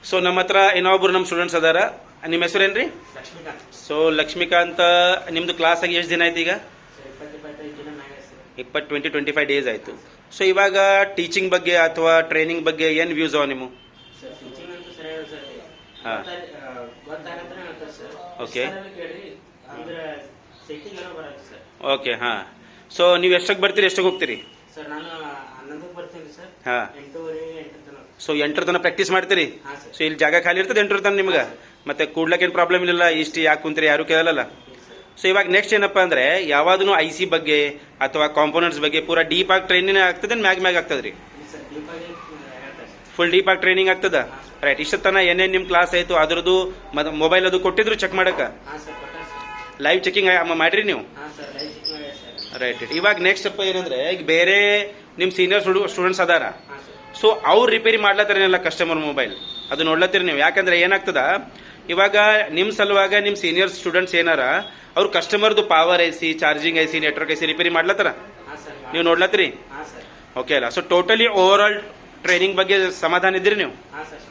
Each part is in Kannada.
ಸೊ ನಮ್ಮ ಹತ್ರ ಇನ್ನೊಬ್ರು ನಮ್ಮ ಸ್ಟೂಡೆಂಟ್ಸ್ ಅದಾರ. ನಿಮ್ಮ ಹೆಸರೇನ್ರಿ? ಲಕ್ಷ್ಮೀಕಾಂತ್. ಸೊ ಲಕ್ಷ್ಮೀಕಾಂತ್, ನಿಮ್ಮದು ಕ್ಲಾಸ್ ಆಗಿ ಎಷ್ಟು ದಿನ ಆಯ್ತು ಈಗ? 20-25 ದಿನ ಮ್ಯಾಗ ಸರ್. 20-25 ಡೇಸ್ ಆಯಿತು. ಸೊ ಇವಾಗ ಟೀಚಿಂಗ್ ಬಗ್ಗೆ ಅಥವಾ ಟ್ರೈನಿಂಗ್ ಬಗ್ಗೆ ಏನು ವ್ಯೂಸ್ ಅವ ನಿಮ್ಮ? ಸರ್ ಟೀಚಿಂಗ್ ಅಂತೂ ಸರಿ ಇದೆ ಸರ್. ಹಾಂ, ಗೊತ್ತಾಗಂತಾನೆ ಹೇಳ್ತಾರೆ ಸರ್. ಓಕೆ ಕೇಳಿ ಅಂದ್ರೆ ಸೆಟ್ಟಿಂಗ್ ಏನೋ ಬರುತ್ತೆ ಸರ್. ಓಕೆ. ಹಾಂ, ಸೊ ನೀವು ಎಷ್ಟಕ್ಕೆ ಬರ್ತೀರಿ, ಎಷ್ಟಕ್ಕೆ ಹೋಗ್ತೀರಿ? ಸರ್ ನಾನು 11ಕ್ಕೆ ಬರ್ತೀನಿ ಸರ್. ಹಾಂ, 8:30 8 ತನಕ. ಸೊ 8 ತನಕ ಪ್ರಾಕ್ಟೀಸ್ ಮಾಡ್ತೀರಿ? ಹಾಂ ಸರ್. ಸೊ ಇಲ್ಲಿ ಜಾಗ ಖಾಲಿ ಇರ್ತದೆ 8 ತನಕ ನಿಮ್ಗೆ? ಮತ್ತೆ ಕೂಡ್ಲಕ್ಕೆ ಏನು ಪ್ರಾಬ್ಲಮ್ ಇಲ್ಲ, ಇಷ್ಟು ಯಾಕೆ ಕುಂತೀರಿ ಯಾರು ಕೇಳಲ್ಲ. ಸೊ ಇವಾಗ ನೆಕ್ಸ್ಟ್ ಏನಪ್ಪ ಅಂದರೆ ಯಾವಾಗೂ ಐ ಸಿ ಬಗ್ಗೆ ಅಥವಾ ಕಾಂಪೋನೆಂಟ್ಸ್ ಬಗ್ಗೆ ಪೂರಾ ಡೀಪ್ ಆಗಿ ಟ್ರೈನಿಂಗ್ ಆಗ್ತದೆ, ಮ್ಯಾಗ್ ಆಗ್ತದೆ ರೀ? ಸರ್ ಡೀಪಾಗಿ ಹೇಳ್ತಾರೆ ಸರ್. ಫುಲ್ ಡೀಪ್ ಆಗಿ ಟ್ರೈನಿಂಗ್ ಆಗ್ತದ? ರೈಟ್. ಇಷ್ಟತನ ಏನೇನು ನಿಮ್ಮ ಕ್ಲಾಸ್ ಆಯಿತು ಅದ್ರದ್ದು ಮೊಬೈಲ್ ಅದು ಕೊಟ್ಟಿದ್ರು ಚೆಕ್ ಮಾಡಕ್ಕೆ? ಹಾಂ ಸರ್ ಕೊಟ್ಟಾರೆ ಸರ್. ಲೈವ್ ಚೆಕಿಂಗ್ ಮಾಡಿರಿ ನೀವು? ಹಾಂ ಸರ್ ಲೈವ್ ಚೆಕ್ ಮಾಡಿ ಸರ್. ರೈಟ್. ಇವಾಗ ನೆಕ್ಸ್ಟ್ ಅಪ್ಪ ಏನಂದರೆ ಈಗ ಬೇರೆ ನಿಮ್ಮ ಸೀನಿಯರ್ ಸ್ಟೂಡೆಂಟ್ಸ್ ಅದಾರ. ಹಾಂ ಸರ್. ಸೊ ಅವ್ರು ರಿಪೇರಿ ಮಾಡ್ಲತ್ತಾರೇನಲ್ಲ ಕಸ್ಟಮರ್ ಮೊಬೈಲ್, ಅದು ನೋಡ್ಲತ್ತೀರಿ ನೀವು? ಯಾಕಂದ್ರೆ ಏನಾಗ್ತದ, ಇವಾಗ ನಿಮ್ಮ ಸಲುವಾಗ ನಿಮ್ಮ ಸೀನಿಯರ್ ಸ್ಟೂಡೆಂಟ್ಸ್ ಏನಾರ ಅವ್ರು ಕಸ್ಟಮರ್ದು power IC, charging IC, network IC ರಿಪೇರಿ ಮಾಡ್ಲತ್ತಾರ? ಹಾಂ ಸರ್. ನೀವು ನೋಡ್ಲತ್ತೀರಿ? ಹಾಂ ಸರ್. ಓಕೆ ಅಲ್ಲ? So totally overall training ಬಗ್ಗೆ ಸಮಾಧಾನ ಇದ್ದೀರಿ ನೀವು? ಹಾಂ ಸರ್.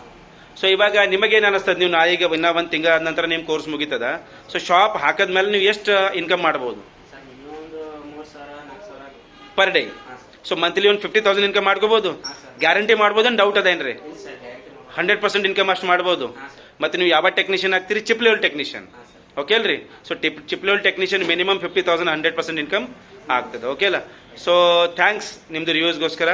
ಸೊ ಇವಾಗ ನಿಮಗೇನು ಅನಿಸ್ತದೆ, ನೀವು ನಾಳೆಗೆ ಇನ್ನೂ ಒಂದು ತಿಂಗಳ ಆದ ನಂತರ ನಿಮ್ಮ ಕೋರ್ಸ್ ಮುಗೀತದ. ಸೊ ಶಾಪ್ ಹಾಕಿದ್ಮೇಲೆ ನೀವು ಎಷ್ಟು ಇನ್ಕಮ್ ಮಾಡ್ಬೋದು ಸರ್ ಮಿನಿಮಮ್ ಒಂದು 3,000 4,000 ಪರ್ ಡೇ? ಹಾಂ ಸರ್. ಸೊ ಮಂತ್ಲಿ ಒಂದು 50,000 ಇನ್ಕಮ್ ಮಾಡ್ಕೋಬೋದು? ಹಾಂ ಸರ್. ಗ್ಯಾರಂಟಿ ಮಾಡ್ಬೋದು, ಏನು ಡೌಟ್ ಅದೇನ್ರಿ? ಇಲ್ಲ ಸರ್ ಗ್ಯಾರಂಟಿ ಮಾಡಿ. 100% ಇನ್ಕಮ್ ಅಷ್ಟು ಮಾಡ್ಬೋದು. ಹಾಂ ಸರ್. ಮತ್ತು ನೀವು ಯಾವ ಟೆಕ್ನಿಷಿಯನ್ ಆಗ್ತೀರಿ? Chip level technician. ಹಾಂ ಸರ್. ಓಕೆ ಅಲ್ರಿ? So chip level technician minimum 50,000 100% income ಆಗ್ತದೆ. ಓಕೆ ಅಲ್ಲ? ಸೊ ಥ್ಯಾಂಕ್ಸ್ ನಿಮ್ಮದು ರಿವ್ಯೂಸ್ಗೋಸ್ಕರ.